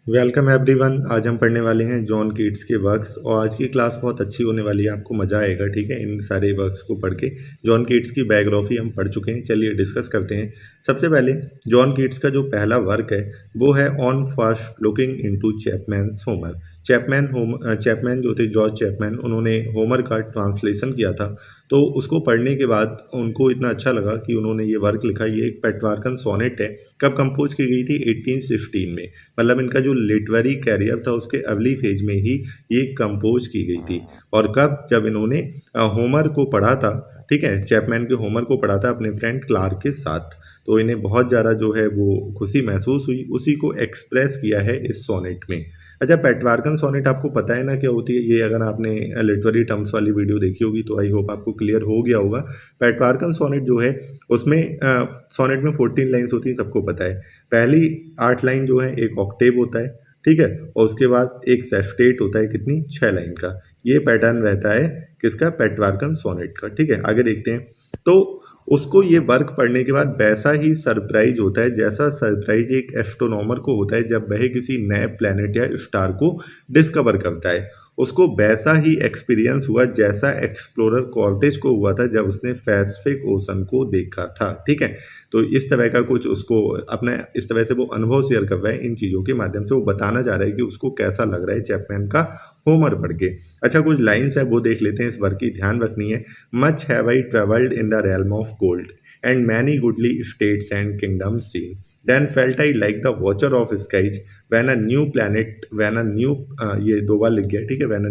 Welcome everyone. आज हम पढ़ने वाले हैं जॉन कीट्स के वर्क्स और आज की क्लास बहुत अच्छी होने वाली है। आपको मज़ा आएगा। ठीक है, इन सारे वर्क्स को पढ़ के जॉन कीट्स की बायोग्राफी हम पढ़ चुके हैं। चलिए डिस्कस करते हैं। सबसे पहले जॉन कीट्स का जो पहला वर्क है वो है on first looking into Chapman's Homer. Chapman जो थे, जॉर्ज चैपमैन, उन्होंने होमर का ट्रांसलेशन किया था। तो उसको पढ़ने के बाद उनको इतना अच्छा लगा कि उन्होंने ये वर्क लिखा। ये एक पेट्रार्कन सोनेट है। कब कंपोज की गई थी? 1816 में। मतलब इनका जो लिटरेरी कैरियर था उसके अर्ली फेज में ही ये कंपोज की गई थी। और कब? जब इन्होंने होमर को पढ़ा था। ठीक है, चैपमैन के होमर को पढ़ा था अपने फ्रेंड क्लार्क के साथ। तो इन्हें बहुत ज़्यादा जो है वो खुशी महसूस हुई, उसी को एक्सप्रेस किया है इस सोनेट में। अच्छा, पेट्रार्कन सोनेट आपको पता है ना क्या होती है? ये अगर आपने लिटरेरी टर्म्स वाली वीडियो देखी होगी तो आई होप आपको क्लियर हो गया होगा। पेट्रार्कन सोनेट जो है उसमें सोनेट में 14 लाइन्स होती है, सबको पता है। पहली 8 लाइन जो है एक ऑक्टेव होता है। ठीक है, और उसके बाद एक सेस्टेट होता है, कितनी? 6 लाइन का। ये पैटर्न रहता है किसका? पेट्रार्कन सोनेट का। ठीक है, आगे देखते हैं। तो उसको ये वर्क पढ़ने के बाद वैसा ही सरप्राइज होता है जैसा सरप्राइज एक एस्ट्रोनॉमर को होता है जब वह किसी नए प्लैनेट या स्टार को डिस्कवर करता है। उसको वैसा ही एक्सपीरियंस हुआ जैसा एक्सप्लोरर कॉर्टेज को हुआ था जब उसने पैसिफिक ओशन को देखा था। ठीक है, तो इस तरह का कुछ उसको अपना इस तरह से वो अनुभव शेयर कर रहा है। इन चीज़ों के माध्यम से वो बताना चाह रहा है कि उसको कैसा लग रहा है चैपमैन का होमर पढ़ के। अच्छा, कुछ लाइन्स है वो देख लेते हैं। इस वर्क की ध्यान रखनी है। Much have I travelled in the realm of gold and many goodly states and kingdoms seen, then felt I like the watcher of skies when a new planet when a new ये दो बार लिख गया। ठीक है, when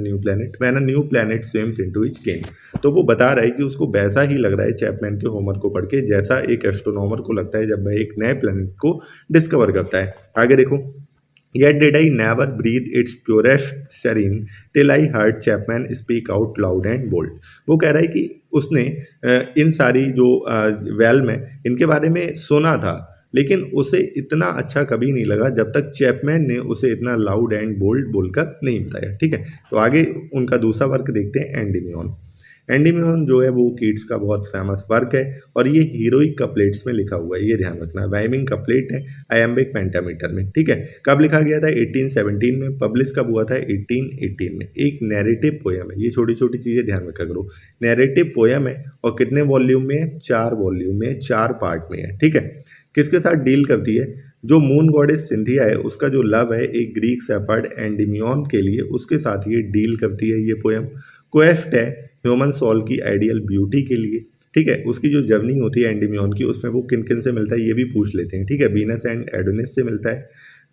a new planet swims into its ken। तो वो बता रहा है कि उसको वैसा ही लग रहा है चैपमैन के होमर को पढ़ के जैसा एक एस्ट्रोनॉमर को लगता है जब वह एक नए प्लेनेट को डिस्कवर करता है। आगे देखो। Yet did I never breathe its purest serene till I heard Chapman speak out loud and bold। वो कह रहा है कि उसने इन सारी जो वेल में इनके बारे में सुना था, लेकिन उसे इतना अच्छा कभी नहीं लगा जब तक चैपमैन ने उसे इतना लाउड एंड बोल्ड बोलकर नहीं बताया। ठीक है, तो आगे उनका दूसरा वर्क देखते हैं, एंडीमियन। एंडीमियन जो है वो कीट्स का बहुत फेमस वर्क है और ये हीरोइक कपलेट्स में लिखा हुआ है। ये ध्यान रखना, राइमिंग कपलेट है आयम्बिक पेंटामीटर में। ठीक है, कब लिखा गया था? 1817 में। पब्लिश कब हुआ था? 1818 में। एक नैरेटिव पोयम है। ये छोटी छोटी चीज़ें ध्यान रखा करो। नैरेटिव पोयम है और कितने वॉल्यूम में है? 4 वॉल्यूम में, 4 पार्ट में है। ठीक है, किसके साथ डील करती है? जो मून गॉडेस सिंथिया है उसका जो लव है एक ग्रीक शेपर्ड एंडीमियन के लिए, उसके साथ ये डील करती है ये पोयम। क्वेस्ट है ह्यूमन सोल की आइडियल ब्यूटी के लिए। ठीक है, उसकी जो जर्नी होती है एंडीमियन की, उसमें वो किन किन से मिलता है ये भी पूछ लेते हैं। ठीक है, वीनस एंड एडोनिस से मिलता है,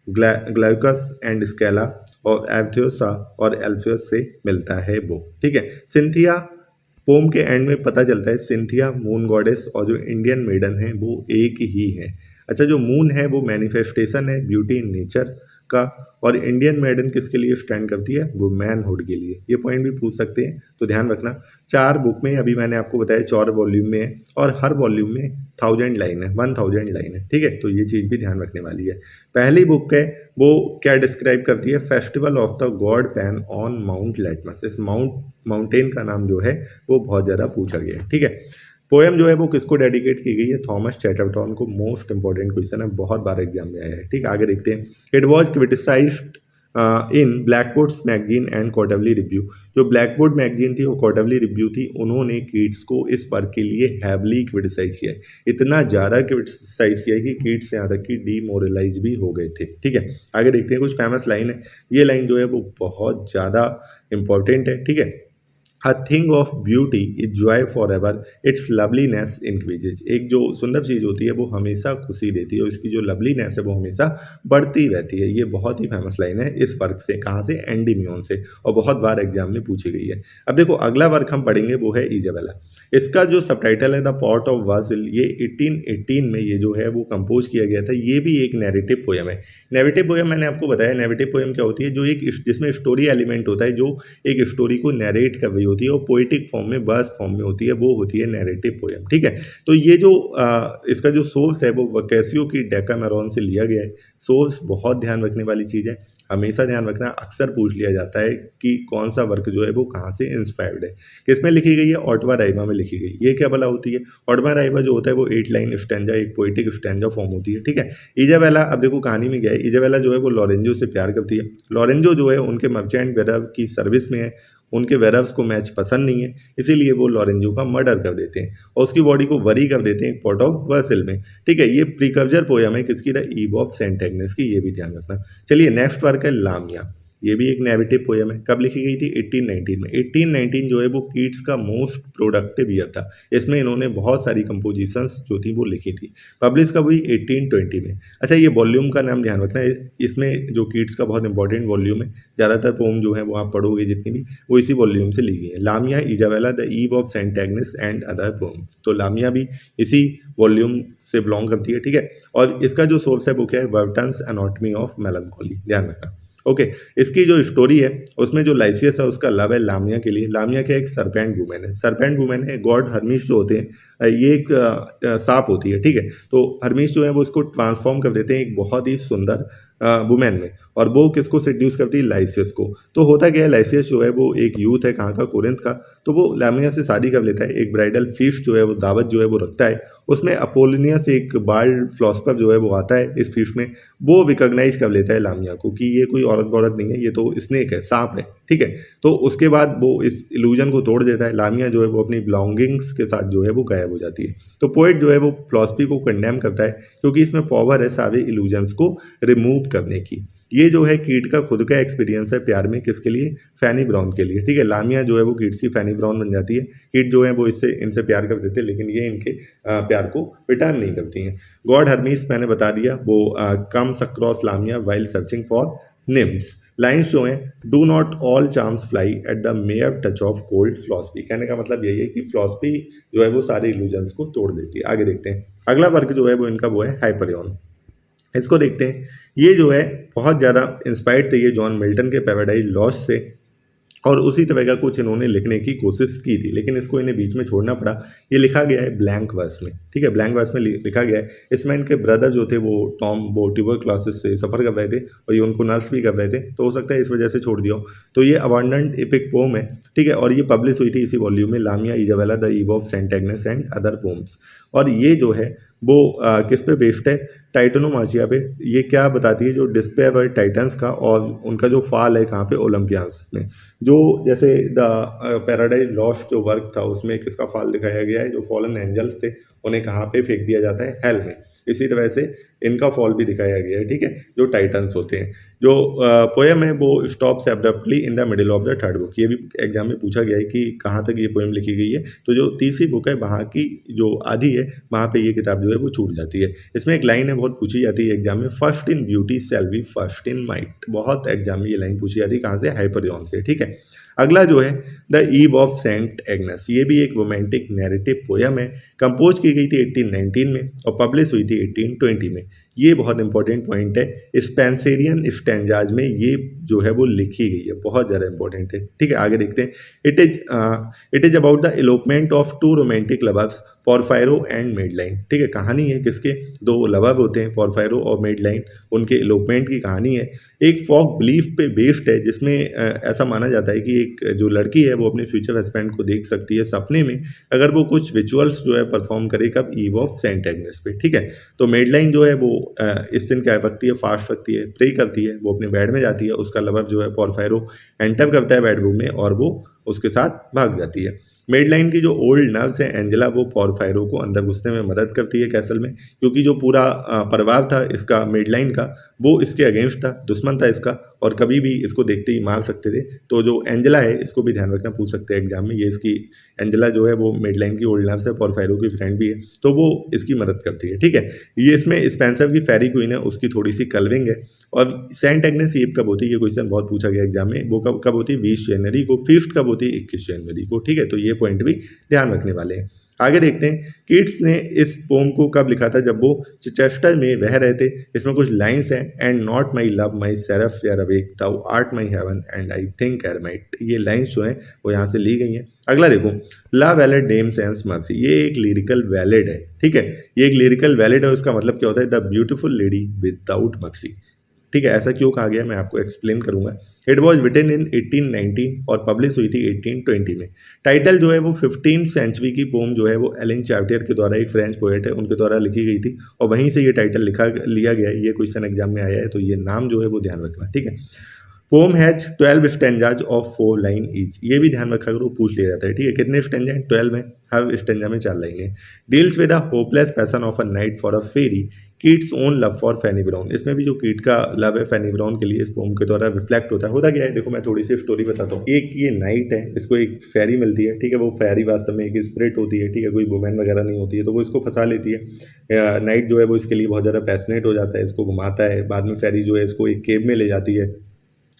ग्लाइकस एंड स्केला और एल्थियोसा और एल्फियस से मिलता है वो। ठीक है, सिंथिया पोम के एंड में पता चलता है सिंथिया मून गॉडेस और जो इंडियन मेडन है वो एक ही है। अच्छा, जो मून है वो मैनिफेस्टेशन है ब्यूटी इन नेचर का, और इंडियन मेडन किसके लिए स्टैंड करती है? वो मैनहुड के लिए। ये पॉइंट भी पूछ सकते हैं, तो ध्यान रखना। 4 बुक में, अभी मैंने आपको बताया 4 वॉल्यूम में है और हर वॉल्यूम में 1000 लाइन है, 1000 लाइन है। ठीक है, तो ये चीज़ भी ध्यान रखने वाली है। पहली बुक है वो क्या डिस्क्राइब करती है? Festival of the God pan on mount litmus. इस माउंटेन का नाम जो है वो बहुत ज़्यादा पूछा गया है। ठीक है, पोएम जो है वो किसको डेडिकेट की गई है? थॉमस चैटरटन को। मोस्ट इंपॉर्टेंट क्वेश्चन है, बहुत बार एग्जाम में आया है। ठीक, आगे देखते हैं। It was criticized in Blackboard's magazine and Quarterly Review. जो ब्लैकबोर्ड मैगजीन थी वो क्वार्टरली रिव्यू थी, उन्होंने कीट्स को इस वर्क के लिए हैवली क्रिटिसाइज किया है। इतना ज़्यादा क्रिटिसाइज किया है कि कीट्स यहाँ तक कि डीमोरलाइज भी हो गए थे। ठीक है, आगे देखते हैं। कुछ फेमस लाइन है। ये लाइन जो है वो बहुत ज़्यादा इंपॉर्टेंट है। ठीक है, A thing of beauty is joy forever, its loveliness increases। एक जो सुंदर चीज़ होती है वो हमेशा खुशी देती है और इसकी जो लवलीनेस है वो हमेशा बढ़ती रहती है। ये बहुत ही फेमस लाइन है इस वर्क से। कहाँ से? एंडीमियन से, और बहुत बार एग्जाम में पूछी गई है। अब देखो, अगला वर्क हम पढ़ेंगे वो है इजाबेला। इसका जो सबटाइटल है द पॉट ऑफ वाजिल, ये 1818 में ये जो है वो कंपोज किया गया था। ये भी एक नैरेटिव पोयम है। नैरेटिव पोयम मैंने आपको बताया, नैरेटिव पोयम क्या होती है? जो एक जिसमें स्टोरी एलिमेंट होता है, जो एक स्टोरी को नैरेट कर रही होती है और पोइटिक फॉर्म में, वर्स फॉर्म में होती है, वो होती है नैरेटिव पोएम। ठीक है, तो ये जो इसका जो सोर्स है वो वकेसियो की डेकामेरॉन से लिया गया है। सोर्स बहुत ध्यान रखने वाली चीज़ है, हमेशा ध्यान रखना, अक्सर पूछ लिया जाता है कि कौन सा वर्क जो है वो कहाँ से इंस्पायर्ड है। किसमें लिखी गई है? ऑटवा राइमा में लिखी गई। ये क्या भला होती है? ऑटवा राइमा जो होता है वो 8 लाइन स्टैंजा, एक पोइटिक स्टैंजा फॉर्म होती है। ठीक है, इजाबेला, अब देखो कहानी में क्या है, इजाबेला जो है वो लॉरेंजो से प्यार करती है। लॉरेंजो जो है उनके मर्चेंट वेरव की सर्विस में है, उनके वेरव्स को मैच पसंद नहीं है, इसीलिए वो लॉरेंजो का मर्डर कर देते हैं और उसकी बॉडी को वरी कर देते हैं पॉट ऑफ वर्सिल में। ठीक है, ये प्रीकर्जर पोयम है किसकी? The ewe of Saint Agnes की, ये भी ध्यान रखना। चलिए नेक्स्ट वर्क है लामिया। ये भी एक नैरेटिव पोयम है। कब लिखी गई थी? 1819 में। 1819 जो है वो कीट्स का मोस्ट प्रोडक्टिव ईयर था। इसमें इन्होंने बहुत सारी कंपोजिशंस जो थी वो लिखी थी। पब्लिश कब हुई? 1820 में। अच्छा, ये वॉल्यूम का नाम ध्यान रखना है, इसमें जो कीट्स का बहुत इंपॉर्टेंट वॉल्यूम है, ज़्यादातर पोम जो है वो आप पढ़ोगे जितनी भी, वो इसी वॉल्यूम से ली गई है। Lamia, Isabella, the ewe of Saint Agnes and other poems. तो लामिया भी इसी वॉल्यूम से बिलोंग करती है। ठीक है, और इसका जो सोर्स है वो क्या है? वर्टन्स एनाटॉमी ऑफ मेलंकोली, ध्यान रखना। ओके, इसकी जो स्टोरी है उसमें जो लाइसियस है उसका लव है लामिया के लिए। लामिया क्या? एक सरपेंट वुमेन है। सरपेंट वुमेन है, गॉड हर्मिस जो होते हैं, ये एक सांप होती है। ठीक है, तो हर्मिस जो है वो इसको ट्रांसफॉर्म कर देते हैं एक बहुत ही सुंदर वुमेन में, और वो किसको सेड्यूस करती है? लाइसियस को। तो होता क्या है, लाइसियस जो है वो एक यूथ है, कहाँ का? कोरिंथ का। तो वो लामिया से शादी कर लेता है। एक ब्राइडल फीस्ट जो है वो, दावत जो है वो रखता है। उसमें अपोलोनियस, एक बाल्ड फिलोसफर जो है वो आता है इस फीस्ट में। वो रिकॉग्नाइज कर लेता है लामिया को कि ये कोई औरत नहीं है, ये तो स्नेक है, सांप है। ठीक है, तो उसके बाद वो इस इल्यूजन को तोड़ देता है। लामिया जो है वो अपनी बिलोंगिंग्स के साथ जो है वो गायब हो जाती है। तो पोएट जो है वो फिलॉसफी को कंडेम करता है क्योंकि इसमें पावर है सारे इल्यूजन्स को रिमूव करने की। ये जो है कीट का खुद का एक्सपीरियंस है प्यार में, किसके लिए? फैनी ब्राउन के लिए। ठीक है, लामिया जो है वो कीट की फैनी ब्राउन बन जाती है। कीट जो है वो इनसे प्यार कर देते हैं, लेकिन ये इनके प्यार को रिटर्न नहीं करती हैं। गॉड हर्मीस मैंने बता दिया, वो comes across लामिया while searching for NIMS. Lines जो हैं, do not all charms fly at the mayor touch of cold philosophy. कहने का मतलब यही है कि फिलॉसफी जो है वो सारे इल्यूजन्स को तोड़ देती है। आगे देखते हैं, अगला वर्क जो है वो इनका वो है हाइपरियन। इसको देखते हैं। ये जो है बहुत ज़्यादा इंस्पायर्ड थे ये जॉन मिल्टन के पैराडाइज लॉस्ट से, और उसी तरह का कुछ इन्होंने लिखने की कोशिश की थी, लेकिन इसको इन्हें बीच में छोड़ना पड़ा। ये लिखा गया है ब्लैंक वर्स में। ठीक है, ब्लैंक वर्स में लिखा गया है। इसमें इनके ब्रदर जो थे वो टॉम, वो ट्यूबरक्लोसिस से सफ़र कर रहे थे और ये उनको नर्स भी कर रहे थे, तो हो सकता है इस वजह से छोड़ दिया हो। तो ये अबंडेंट एपिक पोम है। ठीक है, और ये पब्लिश हुई थी इसी वॉल्यूम में, Lamia, Isabella, the ewe of Saint Agnes and other poems. और ये जो है वो किस पे बेस्ड है? टाइटनोमाचिया पे। ये क्या बताती है? जो डिस्पेयर है टाइटन्स का, और उनका जो फॉल है कहाँ पे? ओलंपियंस में। जो जैसे द पैराडाइज लॉस्ट जो वर्क था उसमें किसका फॉल दिखाया गया है? जो फॉलन एंजल्स थे उन्हें कहाँ पे फेंक दिया जाता है? हेल में। इसी तरह से इनका फॉल भी दिखाया गया है। ठीक है, जो टाइटन्स होते हैं। जो पोएम है वो stops abruptly in the middle of the third book. ये भी एग्जाम में पूछा गया है कि कहाँ तक ये पोएम लिखी गई है। तो जो तीसरी बुक है वहाँ की जो आधी है वहाँ पे ये किताब जो है वो छूट जाती है। इसमें एक लाइन है बहुत पूछी जाती है एग्जाम में, first in beauty shall be first in might. बहुत एग्जाम में ये लाइन पूछी जाती है, कहाँ से? हाइपरियन से। ठीक है, अगला जो है the ewe of Saint Agnes. ये भी एक रोमांटिक नैरेटिव पोएम है, कंपोज की गई थी 1819 में और पब्लिश हुई थी 1820 में। ये बहुत इंपॉर्टेंट पॉइंट है, स्पेंसेरियन स्टैंजाज में ये जो है वो लिखी गई है, बहुत ज़्यादा इंपॉर्टेंट है। ठीक है, आगे देखते हैं। It is about the elopement of two romantic lovers, Porphyro and Madeline. ठीक है, कहानी है किसके? दो लवर होते हैं, पोरफायरो और मेडलाइन, उनके एलोपमेंट की कहानी है। एक फॉक बिलीफ पे बेस्ड है, जिसमें ऐसा माना जाता है कि एक जो लड़की है वो अपने फ्यूचर हस्बैंड को देख सकती है सपने में, अगर वो कुछ रिचुअल्स जो है परफॉर्म करे। कब? ईव ऑफ सेंट एग्नेस पे। ठीक है, तो मेडलाइन जो है वो इस दिन क्या रखती है? फास्ट रखती है, प्रे करती है, वो अपने बेड में जाती है। उसका लवर जो है पोरफायरो एंटर करता है बेडरूम में और वो उसके साथ भाग जाती है। मेडलाइन की जो ओल्ड नर्स है एंजेला, वो पोरफायरो को अंदर घुसने में मदद करती है कैसल में, क्योंकि जो पूरा परिवार था इसका मेडलाइन का वो इसके अगेंस्ट था, दुश्मन था इसका, और कभी भी इसको देखते ही मार सकते थे। तो जो एंजेला है इसको भी ध्यान रखना, पूछ सकते हैं एग्जाम में। ये इसकी एंजेला जो है वो मेडलाइन की ओल्ड नर्स है, पोरफायरो की फ्रेंड भी है, तो वो इसकी मदद करती है। ठीक है, ये इसमें स्पेंसर की फेरी क्वीन है, उसकी थोड़ी सी कलविंग है। और सेंट एग्नेस ईव कब होती है? ये क्वेश्चन बहुत पूछा गया एग्जाम में। वो कब होती है? 20 जनवरी को। फीस्ट कब होती है? 21 जनवरी को। ठीक है, तो ये पॉइंट भी ध्यान रखने वाले हैं। आगे देखते हैं कीट्स ने इस पोम को कब लिखा था, जब वो चिचेस्टर में रह रहे थे। इसमें कुछ लाइंस हैं, and not my love my seraph fair awake thou art my heaven and I think eremite, ये लाइंस जो हैं वो यहाँ से ली गई हैं। अगला देखो, ला वैलेड डेम सेंस मर्सी, ये एक लिरिकल वैलेड है, ठीक है, ये एक लिरिकल वैलेड है। उसका मतलब क्या होता है, the beautiful lady without mercy, ठीक है। ऐसा क्यों कहा गया मैं आपको एक्सप्लेन करूंगा। इट वॉज रिटन इन 1819 और पब्लिश हुई थी 1820 में। टाइटल जो है वो 15th सेंचुरी की पोम जो है वो एलन चार्टियर के द्वारा, एक फ्रेंच पोएट है, उनके द्वारा लिखी गई थी और वहीं से ये टाइटल लिया गया है। ये क्वेश्चन एग्जाम में आया है तो ये नाम जो है वो ध्यान रखना, ठीक है। Poem has 12 stanzas of 4 line each, ये भी ध्यान रखा करो, पूछ लिया जाता है, ठीक है। कितने स्टेंजा हैं, 12 हैं, हर स्टेंजा में 4 लाइनें। Deals with a hopeless passion of a knight for a fairy, Keats own love for Fanny Brown, इसमें भी जो कीट का लव है फैनी ब्राउन के लिए इस पोम के द्वारा रिफ्लेक्ट होता क्या है, देखो मैं थोड़ी सी स्टोरी बताता हूँ। एक ये नाइट है, इसको एक फेरी मिलती है, ठीक है। वो फेरी वास्तव में एक स्पिरिट होती है, ठीक है, कोई वुमेन वगैरह नहीं होती है, तो वो इसको फंसा लेती है। नाइट जो है वो इसके लिए बहुत ज़्यादा पैशनेट हो जाता है, इसको घुमाता है, बाद में फेरी जो है इसको एक केव में ले जाती है,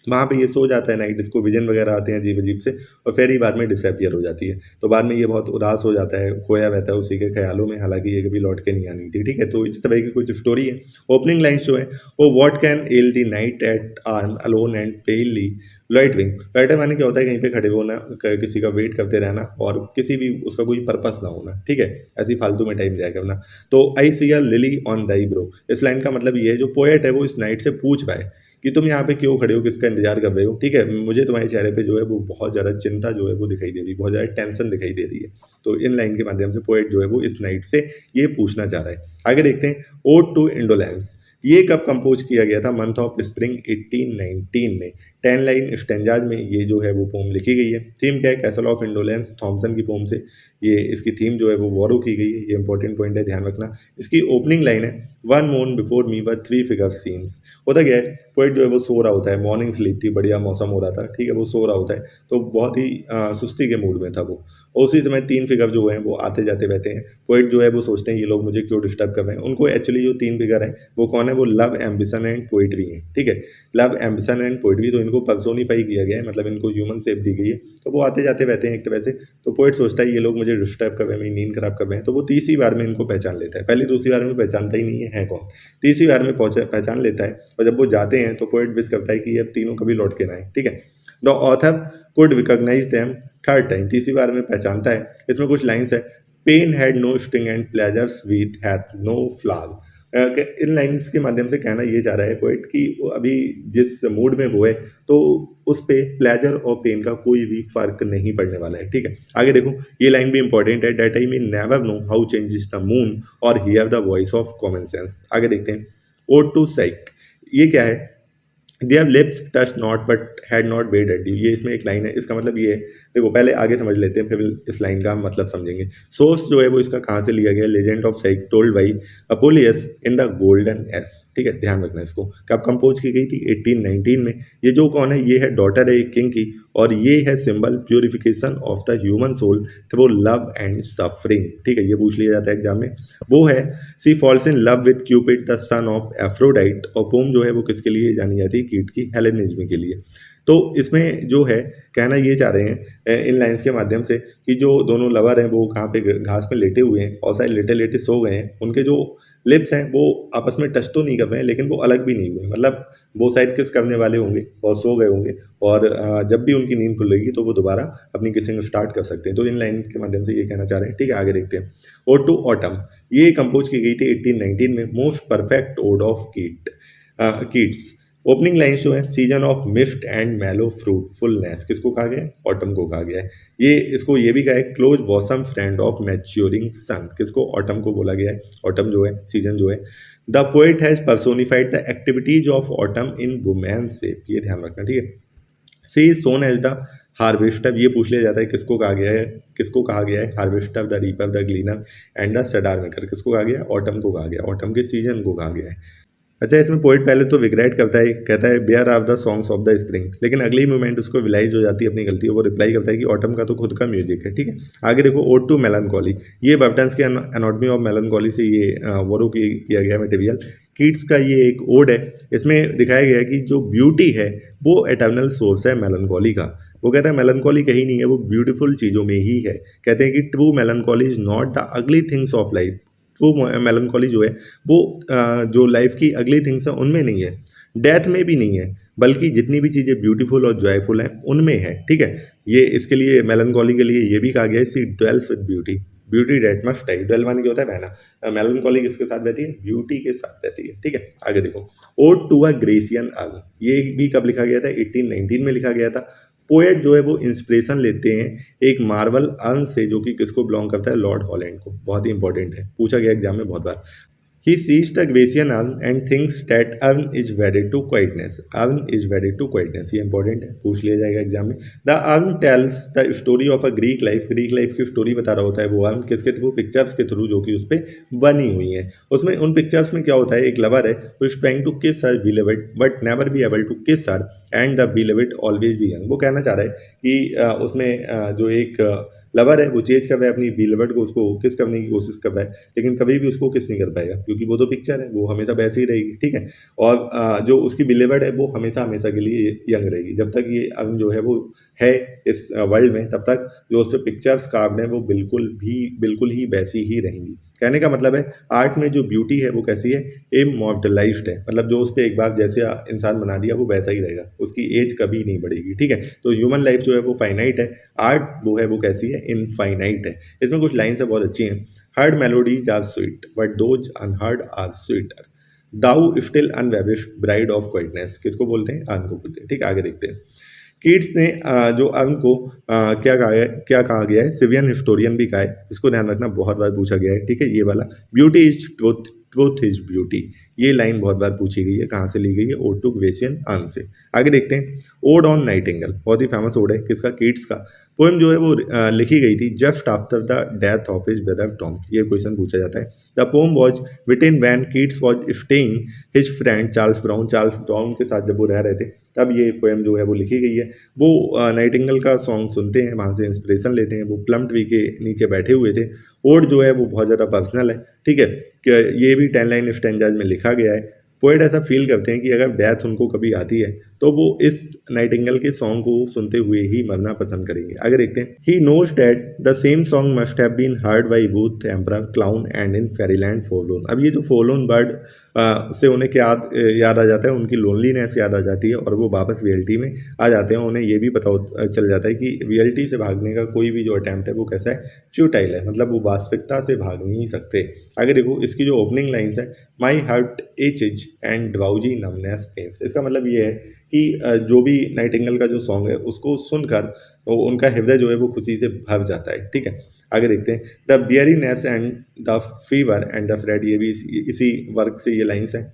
वहाँ पे ये सो जाता है नाइट, इसको विजन वगैरह आते हैं अजीब अजीब से, और फिर ही बाद में डिसअपियर हो जाती है। तो बाद में ये बहुत उदास हो जाता है, खोया रहता है उसी के ख्यालों में, हालांकि ये कभी लौट के नहीं आनी थी, ठीक है। तो इस तरह की कुछ स्टोरी है। ओपनिंग लाइन्स जो है वो, what can ail the knight at arm alone and palely loitering, loiter माने क्या होता है, कहीं पे खड़े होना, किसी का वेट करते रहना और किसी भी उसका कोई पर्पस ना होना, ठीक है, ऐसी फालतू में टाइम जाया करना। तो आई सी अ लिली ऑन दाई ब्रो, इस लाइन का मतलब ये है, जो पोएट है वो इस नाइट से पूछ पाए कि तुम यहाँ पे क्यों खड़े हो, किसका इंतजार कर रहे हो, ठीक है। मुझे तुम्हारे चेहरे पे जो है वो बहुत ज़्यादा चिंता जो है वो दिखाई दे रही है, बहुत ज़्यादा टेंशन दिखाई दे रही है। तो इन लाइन के माध्यम से पोएट जो है वो इस नाइट से ये पूछना चाह रहा है। आगे देखते हैं, ओड टू इंडोलेंस, ये कब कंपोज किया गया था, मंथ ऑफ स्प्रिंग 1819 में। 10 लाइन स्टेंजाज में ये जो है वो पोम लिखी गई है। थीम क्या है, कैसल ऑफ इंडोलेंस, थॉमसन की पोम से ये इसकी थीम जो है वो बोरो की गई है, ये इंपॉर्टेंट पॉइंट है, ध्यान रखना। इसकी ओपनिंग लाइन है, वन मून बिफोर मी वर 3 फिगर सीन्स। होता क्या है, पोइट जो है वो सो रहा होता है, मॉर्निंग स्लीप थी, बढ़िया मौसम हो रहा था, ठीक है, वो सो रहा होता है, तो बहुत ही सुस्ती के मूड में था वो, और उसी समय 3 फिगर जो हैं वो आते जाते रहते हैं। पोइट जो है वो सोचते हैं ये लोग मुझे क्यों डिस्टर्ब कर रहे हैं। उनको एक्चुअली जो 3 फिगर हैं वो कौन है, वो लव, एम्बिशन एंड पोइट्री हैं, ठीक है। लव, एम्बिशन एंड पोइट्री, तो इनको पर्सोनीफाई किया गया है, मतलब इनको ह्यूमन शेप दी गई है, तो वो आते जाते रहते हैं एक तरह से। तो पोइट सोचता है ये लोग मुझे डिस्टर्ब कर रहे हैं, मेरी नींद खराब कर रहे हैं, तो वो तीसरी बार में इनको पहचान लेता है। पहली दूसरी बार में पहचानता ही नहीं है कौन, तीसरी बार में पहचान लेता है। और जब वो जाते हैं तो पोइट विश करता है कि ये अब तीनों कभी लौट के ना आए, ठीक है। The author could recognize them third time, तीसरी बार में पहचानता है। इसमें कुछ लाइन्स है, pain had no sting and pleasures wreath hath no flower. इन लाइन्स के माध्यम से कहना ये चाह रहा है पोइट कि वो अभी जिस मूड में वो है तो उस पे प्लेजर और पेन का कोई भी फर्क नहीं पड़ने वाला है, ठीक है। आगे देखो, ये लाइन भी इंपॉर्टेंट है, that I mean never know how changes the moon or hear the voice of common sense. आगे देखते हैं, ओड टू साइक, ये क्या है, their lips touch not but had not bade adieu, ये इसमें एक लाइन है, इसका मतलब ये है, देखो पहले आगे समझ लेते हैं फिर इस लाइन का मतलब समझेंगे। सोर्स जो है वो इसका कहाँ से लिया गया, legend of Psyche told by Apuleius in the Golden Ass, ठीक है, ध्यान रखना इसको। कब कंपोज की गई थी, 1819 में। ये जो कौन है, ये है डॉटर है एक किंग की, और ये है symbol purification of the human soul through love and suffering, ठीक है, ये पूछ लिया जाता है एग्जाम में। वो है, she falls in love with Cupid the son of Aphrodite, और पोम जो है वो किसके लिए जानी जाती है, कीट की हेलेनिज्म के लिए। तो इसमें जो है कहना ये चाह रहे हैं इन लाइंस के माध्यम से कि जो दोनों लवर हैं वो कहाँ पे घास में लेटे हुए हैं और शायद लेटे लेटे सो गए हैं, उनके जो लिप्स हैं वो आपस में टच तो नहीं कर रहे हैं लेकिन वो अलग भी नहीं हुए, मतलब वो शायद किस करने वाले होंगे और सो गए होंगे, और जब भी उनकी नींद खुलेगी तो वो दोबारा अपनी किसिंग स्टार्ट कर सकते हैं। तो इन लाइन के माध्यम से ये कहना चाह रहे हैं, ठीक है। आगे देखते हैं, ओड टू ऑटम, ये कंपोज की गई थी 1819 में, most perfect ode of Keats. Opening lines जो है, season of mist and mellow fruitfulness, किसको कहा गया है, ऑटम को कहा गया है। ये इसको ये भी कहा है, close bosom friend of maturing sun, किसको, ऑटम को बोला गया है। ऑटम जो है सीजन जो है, the poet has personified the activities of autumn in women shape, ये ध्यान रखना, ठीक है। She is shown as the harvester, ये पूछ लिया जाता है किसको कहा गया है, किसको कहा गया है, harvester, the reaper, the ग्लीनर and the star maker, किसको कहा गया है, ऑटम को कहा गया, ऑटम के सीजन को कहा गया है। अच्छा, इसमें पोइट पहले तो रिग्रेट करता है, कहता है where are the songs of the spring, लेकिन अगली मोमेंट उसको रियलाइज हो जाती है अपनी गलती, वो रिप्लाई करता है कि ऑटम का तो खुद का म्यूजिक है, ठीक है। आगे देखो, ओड टू मेलनकॉली, ये बर्टन्स के एनाटॉमी ऑफ मेलनकॉली से ये बोरो किया गया मटेरियल। कीट्स का ये एक ओड है, इसमें दिखाया गया है कि जो ब्यूटी है वो एटर्नल सोर्स है मेलनकॉली का, वो कहता है मेलनकॉली कहीं नहीं है, वो ब्यूटीफुल चीज़ों में ही है। कहते हैं कि true melancholy is not the ugly things of life. True melancholy जो है वो जो लाइफ की अगली थिंग्स हैं उनमें नहीं है, डेथ में भी नहीं है, बल्कि जितनी भी चीज़ें ब्यूटीफुल और जॉयफुल हैं उनमें है। ठीक है, ये इसके लिए मेलनकॉली के लिए ये भी कहा गया है, she dwells with beauty, beauty that must time. Dwell माने क्या होता है, बहना। मेलनकॉली किसके साथ रहती है, ब्यूटी के साथ रहती है। ठीक है, आगे देखो, ode to a Grecian urn, ये भी कब लिखा गया था, 1819 में लिखा गया था। पोएट जो है वो इंस्पिरेशन लेते हैं एक मार्वल अर्न से, जो कि किसको बिलोंग करता है, लॉर्ड हॉलैंड को। बहुत ही इंपॉर्टेंट है, पूछा गया एग्जाम में बहुत बार। He sees the Grecian urn and thinks that urn is wedded to quietness. Urn is wedded to quietness. ये इंपॉर्टेंट है, पूछ लिया जाएगा एग्जाम में। The urn tells the story of a Greek life. Greek life की story बता रहा होता है वो urn, किसके थ्रू, पिक्चर्स के थ्रू जो कि उस पर बनी हुई है। उसमें उन पिक्चर्स में क्या होता है, एक लवर है who is trying to kiss her beloved but never be able to kiss her and the beloved always be young। वो कहना चाह रहा है कि उसमें जो एक लवर है वो चेज कर रहा है अपनी बिलवर्ड को, उसको किस करने की कोशिश कर रहा है, लेकिन कभी भी उसको किस नहीं कर पाएगा, क्योंकि वो तो पिक्चर है, वो हमेशा वैसे ही रहेगी। ठीक है, और जो उसकी बिलवर्ड है वो हमेशा हमेशा के लिए यंग रहेगी। जब तक ये अर्न जो है वो है इस वर्ल्ड में, तब तक जो उस पर पिक्चर्स कार्ड हैं वो बिल्कुल ही वैसी ही रहेंगी। कहने का मतलब है आर्ट में जो ब्यूटी है वो कैसी है, इमॉर्टलाइज्ड है, मतलब जो उस पर एक बार जैसे इंसान बना दिया वो वैसा ही रहेगा, उसकी एज कभी नहीं बढ़ेगी। ठीक है, तो ह्यूमन लाइफ जो है वो फाइनाइट है, आर्ट वो है वो कैसी है, इनफाइनाइट है। इसमें कुछ लाइन्स है बहुत अच्छी हैं। Heard melodies are sweet but those unheard are sweeter, thou still unravished bride of quietness, किसको बोलते हैं, अर्न को बोलते हैं। ठीक है, आगे देखते हैं। कीट्स ने जो अर्न को क्या कहा गया है, सिवियन हिस्टोरियन भी कहा है, इसको ध्यान रखना, बहुत बार पूछा गया है। ठीक है, ये वाला, beauty is truth, truth is beauty, ये लाइन बहुत बार पूछी गई है, कहाँ से ली गई है, ओड टू ग्रेसियन अर्न से। आगे देखते हैं, ओड ऑन नाइटिंगेल, बहुत ही फेमस ओड है, किसका, कीट्स का। पोएम जो है वो लिखी गई थी just after the death of his brother Tom, ये क्वेश्चन पूछा जाता है। The poem was written when Keats was staying his friend Charles Brown, Charles Brown के साथ जब वो रह रहे थे तब ये पोएम जो है वो लिखी गई है। वो नाइटिंगेल का सॉन्ग सुनते हैं, वहाँ से इंस्पिरेशन लेते हैं, वो प्लम ट्री के नीचे बैठे हुए थे। ओड जो है वो बहुत ज़्यादा पर्सनल है। ठीक है, कि ये भी 10 लाइन स्टैंजाज में लिखा गया है। पोएट ऐसा फील करते हैं कि अगर डेथ उनको कभी आती है तो वो इस नाइटिंगेल के सॉन्ग को सुनते हुए ही मरना पसंद करेंगे। आगे देखते हैं, he knows that the same song must have been heard by both emperor clown and in fairyland forlorn. अब ये जो फोरलोन बर्ड से उन्हें क्या याद आ जाता है, उनकी लोनलीनेस याद आ जाती है और वो वापस रियलिटी में आ जाते हैं। उन्हें ये भी पता चल जाता है कि रियलिटी से भागने का कोई भी जो अटैम्प्ट है वो कैसा है, फ्यूटाइल है, मतलब वो वास्तविकता से भाग नहीं सकते। आगे देखो, इसकी जो ओपनिंग लाइन्स है, my heart aches and drowsy numbness pains, इसका मतलब ये है कि जो भी नाइटिंगेल का जो सॉन्ग है उसको सुनकर तो उनका हृदय जो है वो खुशी से भर जाता है। ठीक है, आगे देखते हैं, the weariness and the fever and the fret, ये भी इसी वर्क से ये लाइन्स हैं।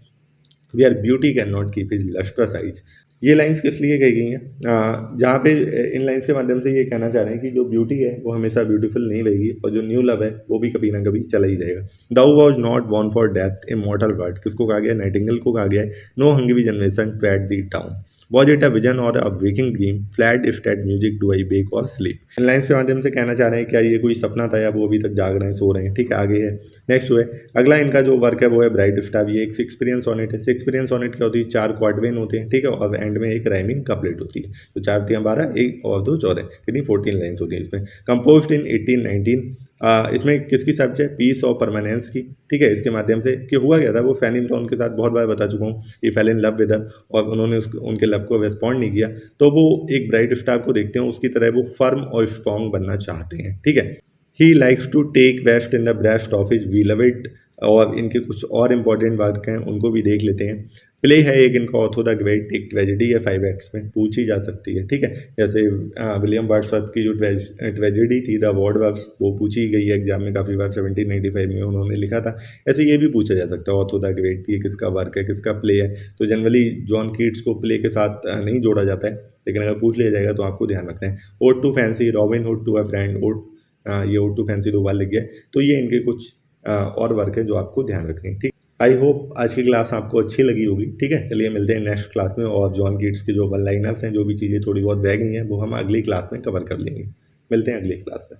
Where beauty can not keep his lustrous eyes, ये लाइन्स किस लिए कही गई हैं, जहाँ पे इन लाइन्स के माध्यम से ये कहना चाह रहे हैं कि जो ब्यूटी है वो हमेशा ब्यूटीफुल नहीं रहेगी और जो न्यू लव है वो भी कभी ना कभी चला ही जाएगा। Thou was not born for death, immortal bird, किसको कहा गया है, नाइटिंगेल को कहा गया है। No hungry generation tread thee down, was it a vision or a waking dream, fled is that music do I wake or sleep. इन lines के माध्यम से कहना चाह रहे हैं क्या ये कोई सपना था या वो अभी तक जाग रहे हैं, सो रहे हैं। ठीक है, आगे है, नेक्स्ट है अगला इनका जो वर्क है वो है ब्राइट स्टार, ये एक शेक्सपियरियन सोनेट है। शेक्सपियरियन सोनेट क्या होती है, 4 क्वार्टरवेन होते हैं। ठीक है, और एंड में एक राइमिंग कपलेट होती है, तो 4 3 12, 1 और 2 14, कितनी 14 लाइन्स होती हैं इसमें। कंपोज्ड इन 1819, इसमें किसकी सर्च है, पीस और परमानेंस की। ठीक है, इसके माध्यम से कि हुआ क्या था, वो फैनी ब्राउन के साथ बहुत बार बता चुका हूँ, ये fail in love with her और उन्होंने उनके लव को रेस्पॉन्ड नहीं किया, तो वो एक ब्राइट स्टार को देखते हैं, उसकी तरह वो फर्म और स्ट्रॉन्ग बनना चाहते हैं। ठीक है, he likes to take rest in the breast of his beloved, और इनके कुछ और इंपॉर्टेंट वर्क हैं उनको भी देख लेते हैं। प्ले है एक इनका ऑर्थो द ग्रेट, एक ट्रेजेडी है 5 एक्ट्स में, पूछी जा सकती है। ठीक है, जैसे विलियम वर्ड्सवर्थ की जो ट्रेजेडी थी द वॉर्डवर्ड्स, वो पूछी गई है एग्जाम में काफ़ी बार, 1795 में उन्होंने लिखा था। ऐसे ये भी पूछा जा सकता है ऑर्थो द ग्रेट, ये किसका वर्क है, किसका प्ले है। तो जनरली जॉन कीट्स को प्ले के साथ नहीं जोड़ा जाता है, लेकिन अगर पूछ लिया जाएगा तो आपको ध्यान रखना है। Ode to fancy, Robin Hood to a friend, ये ओड टू फैंसी 2 बार लिख गया। तो ये इनके कुछ और वर्क है जो आपको ध्यान रखने हैं। ठीक, आई होप आज की क्लास आपको अच्छी लगी होगी। ठीक है, चलिए मिलते हैं नेक्स्ट क्लास में, और जॉन कीट्स के जो वन लाइनर्स हैं, जो भी चीज़ें थोड़ी बहुत रह गई हैं वो हम अगली क्लास में कवर कर लेंगे। मिलते हैं अगली क्लास में।